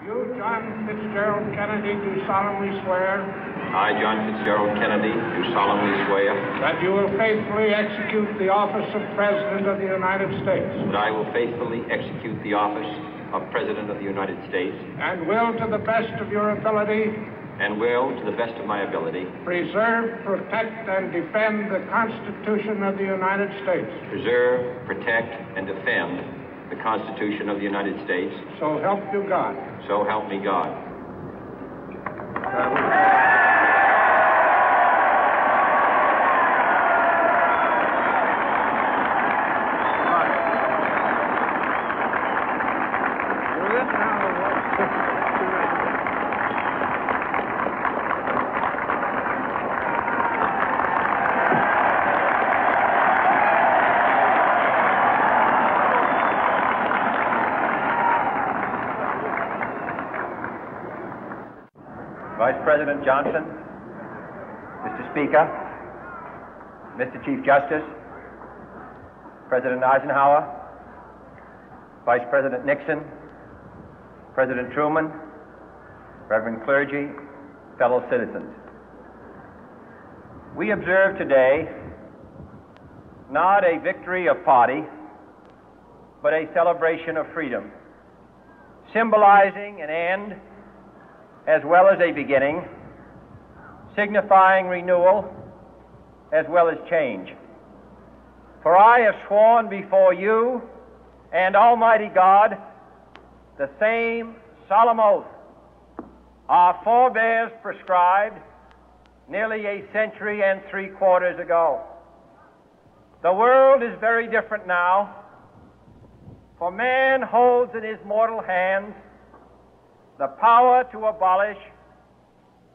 You, John Fitzgerald Kennedy, do solemnly swear. I, John Fitzgerald Kennedy, do solemnly swear. That you will faithfully execute the office of President of the United States. That I will faithfully execute the office of President of the United States. And will, to the best of your ability. And will, to the best of my ability. Preserve, protect, and defend the Constitution of the United States. Preserve, protect, and defend the Constitution of the United States. So help you God. So help me God. Vice President Johnson, Mr. Speaker, Mr. Chief Justice, President Eisenhower, Vice President Nixon, President Truman, Reverend clergy, fellow citizens. We observe today not a victory of party, but a celebration of freedom, symbolizing an end as well as a beginning, signifying renewal as well as change. For I have sworn before you and Almighty God the same solemn oath our forebears prescribed nearly a century and 3/4 ago. The world is very different now, for man holds in his mortal hands the power to abolish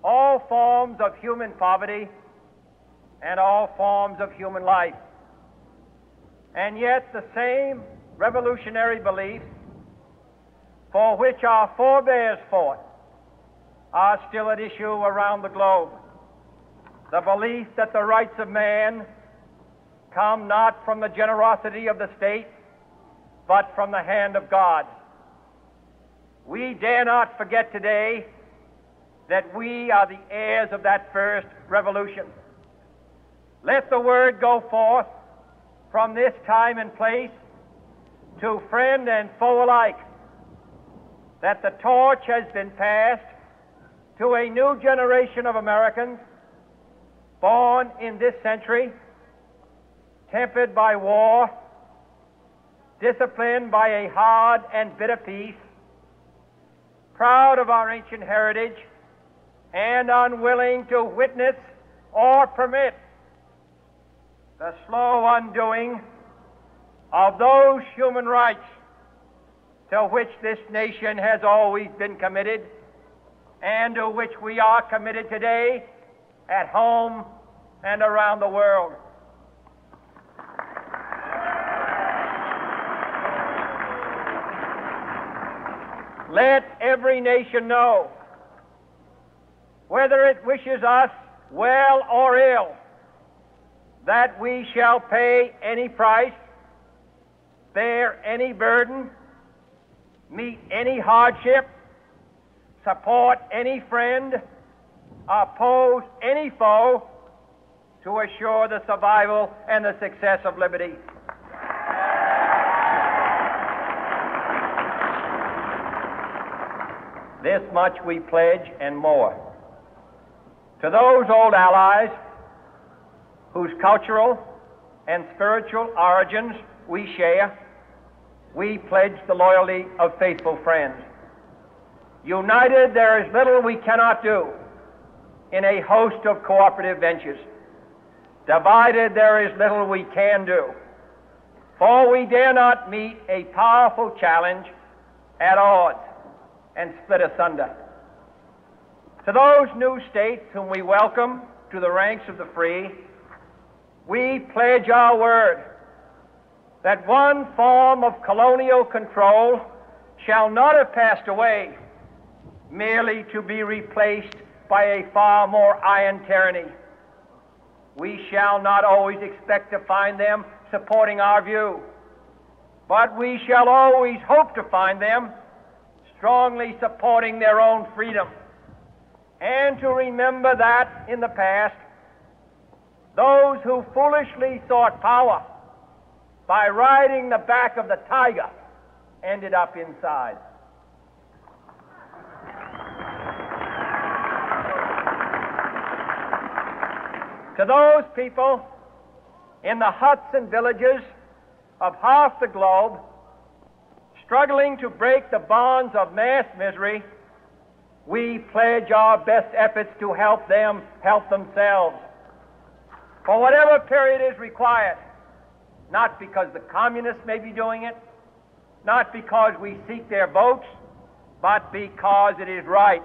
all forms of human poverty and all forms of human life. And yet the same revolutionary beliefs for which our forebears fought are still at issue around the globe. The belief that the rights of man come not from the generosity of the state, but from the hand of God. We dare not forget today that we are the heirs of that first revolution. Let the word go forth from this time and place to friend and foe alike that the torch has been passed to a new generation of Americans born in this century, tempered by war, disciplined by a hard and bitter peace, proud of our ancient heritage, and unwilling to witness or permit the slow undoing of those human rights to which this nation has always been committed and to which we are committed today at home and around the world. Let every nation know, whether it wishes us well or ill, that we shall pay any price, bear any burden, meet any hardship, support any friend, oppose any foe to assure the survival and the success of liberty. This much we pledge and more. To those old allies whose cultural and spiritual origins we share, we pledge the loyalty of faithful friends. United, there is little we cannot do in a host of cooperative ventures. Divided, there is little we can do, for we dare not meet a powerful challenge at odds and split asunder. To those new states whom we welcome to the ranks of the free, we pledge our word that one form of colonial control shall not have passed away merely to be replaced by a far more iron tyranny. We shall not always expect to find them supporting our view, but we shall always hope to find them strongly supporting their own freedom, and to remember that in the past, those who foolishly sought power by riding the back of the tiger ended up inside. To those people in the huts and villages of half the globe struggling to break the bonds of mass misery, we pledge our best efforts to help them help themselves for whatever period is required, not because the communists may be doing it, not because we seek their votes, but because it is right.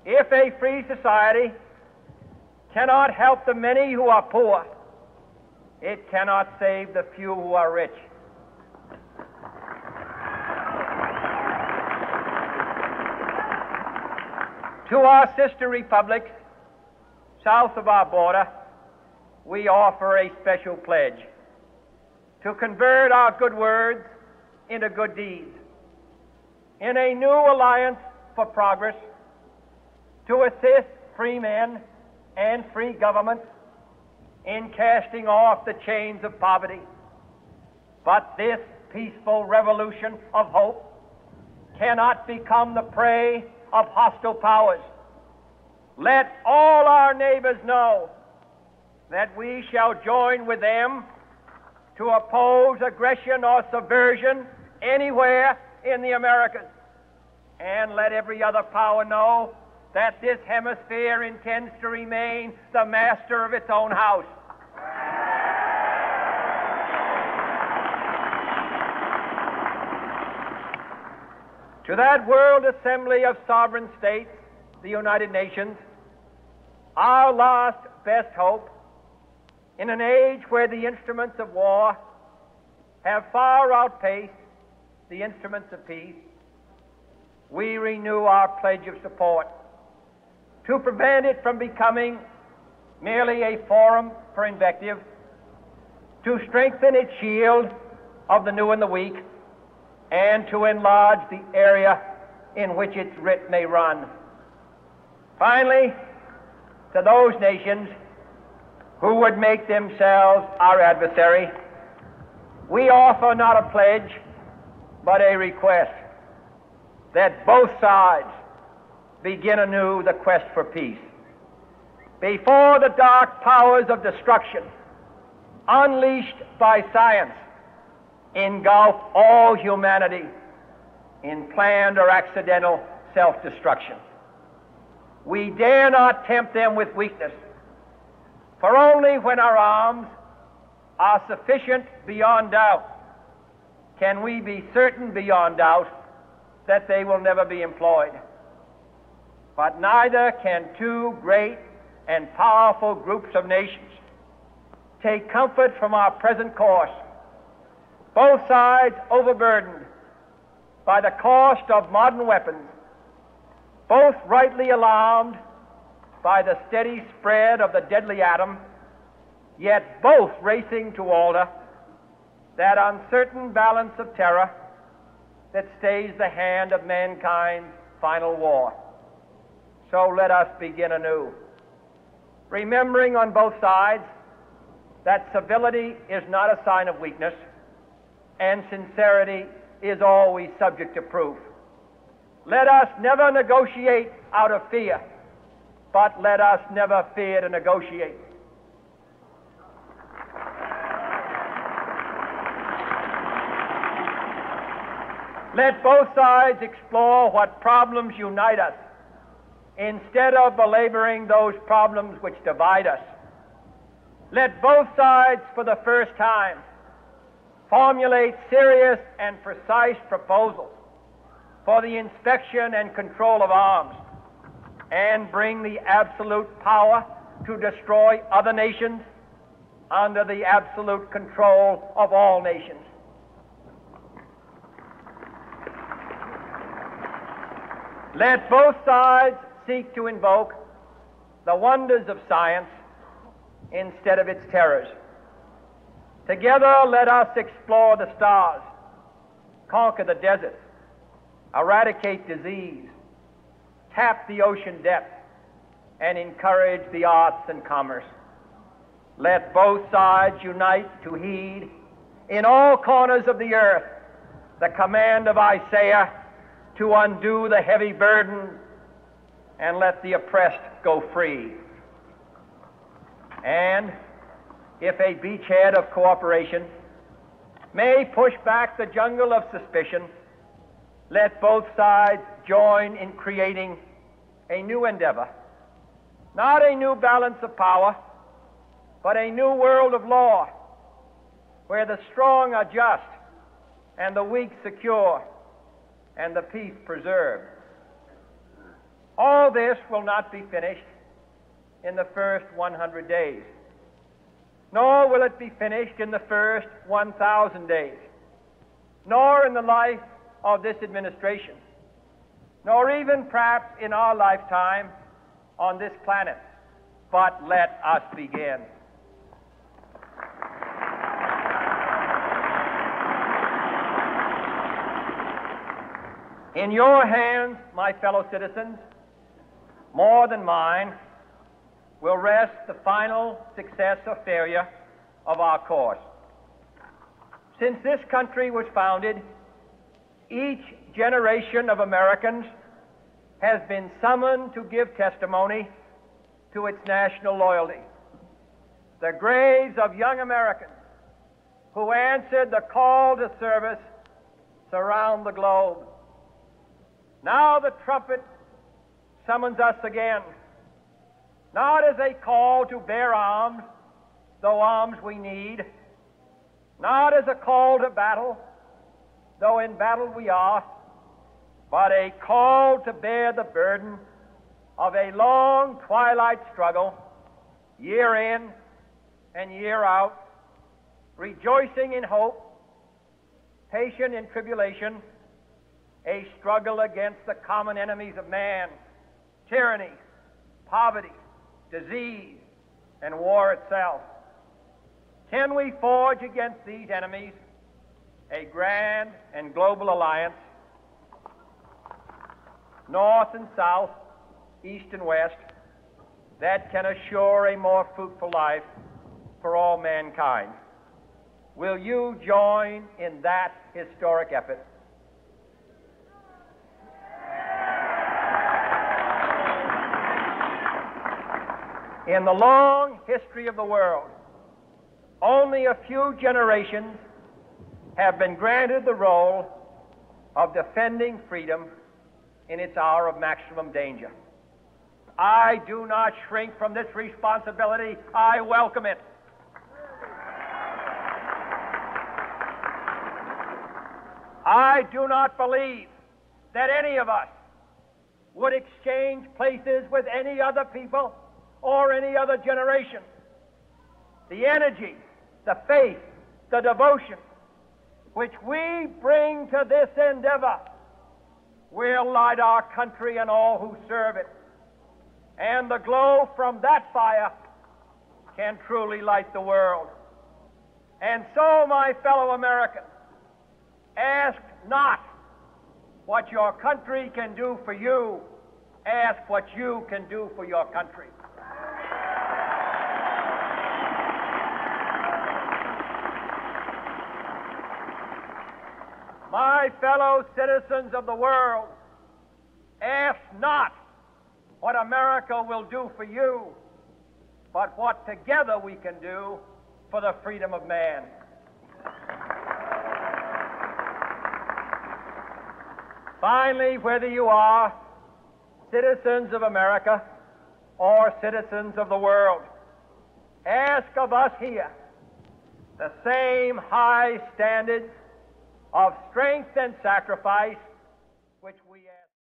If a free society cannot help the many who are poor, it cannot save the few who are rich. To our sister republics south of our border, we offer a special pledge to convert our good words into good deeds, in a new alliance for progress, to assist free men and free governments in casting off the chains of poverty. But this peaceful revolution of hope cannot become the prey of hostile powers. Let all our neighbors know that we shall join with them to oppose aggression or subversion anywhere in the Americas. And let every other power know that this hemisphere intends to remain the master of its own house. To that World Assembly of Sovereign States, the United Nations, our last best hope, in an age where the instruments of war have far outpaced the instruments of peace, we renew our pledge of support to prevent it from becoming merely a forum for invective, to strengthen its shield of the new and the weak, and to enlarge the area in which its writ may run. Finally, to those nations who would make themselves our adversary, we offer not a pledge, but a request that both sides begin anew the quest for peace. Before the dark powers of destruction, unleashed by science, engulf all humanity in planned or accidental self-destruction, we dare not tempt them with weakness, for only when our arms are sufficient beyond doubt can we be certain beyond doubt that they will never be employed. But neither can two great and powerful groups of nations take comfort from our present course, both sides overburdened by the cost of modern weapons, both rightly alarmed by the steady spread of the deadly atom, yet both racing to alter that uncertain balance of terror that stays the hand of mankind's final war. So let us begin anew, remembering on both sides that civility is not a sign of weakness, and sincerity is always subject to proof. Let us never negotiate out of fear, but let us never fear to negotiate. Let both sides explore what problems unite us, instead of belaboring those problems which divide us. Let both sides, for the first time, formulate serious and precise proposals for the inspection and control of arms, and bring the absolute power to destroy other nations under the absolute control of all nations. Let both sides seek to invoke the wonders of science instead of its terrors. Together, let us explore the stars, conquer the deserts, eradicate disease, tap the ocean depth, and encourage the arts and commerce. Let both sides unite to heed in all corners of the earth the command of Isaiah to undo the heavy burden and let the oppressed go free. And if a beachhead of cooperation may push back the jungle of suspicion, let both sides join in creating a new endeavor, not a new balance of power, but a new world of law, where the strong are just and the weak secure and the peace preserved. All this will not be finished in the first 100 days, nor will it be finished in the first 1,000 days, nor in the life of this administration, nor even perhaps in our lifetime on this planet. But let us begin. In your hands, my fellow citizens, more than mine, will rest the final success or failure of our course. Since this country was founded, each generation of Americans has been summoned to give testimony to its national loyalty. The graves of young Americans who answered the call to service surround the globe. Now the trumpet summons us again, not as a call to bear arms, though arms we need, not as a call to battle, though in battle we are, but a call to bear the burden of a long twilight struggle, year in and year out, rejoicing in hope, patient in tribulation, a struggle against the common enemies of man, tyranny, poverty, disease, and war itself. Can we forge against these enemies a grand and global alliance, north and south, east and west, that can assure a more fruitful life for all mankind? Will you join in that historic effort? In the long history of the world, only a few generations have been granted the role of defending freedom in its hour of maximum danger. I do not shrink from this responsibility. I welcome it. I do not believe that any of us would exchange places with any other people or any other generation. The energy, the faith, the devotion which we bring to this endeavor will light our country and all who serve it. And the glow from that fire can truly light the world. And so, my fellow Americans, ask not what your country can do for you. Ask what you can do for your country. My fellow citizens of the world, ask not what America will do for you, but what together we can do for the freedom of man. Finally, whether you are citizens of America or citizens of the world, ask of us here the same high standards of strength and sacrifice which we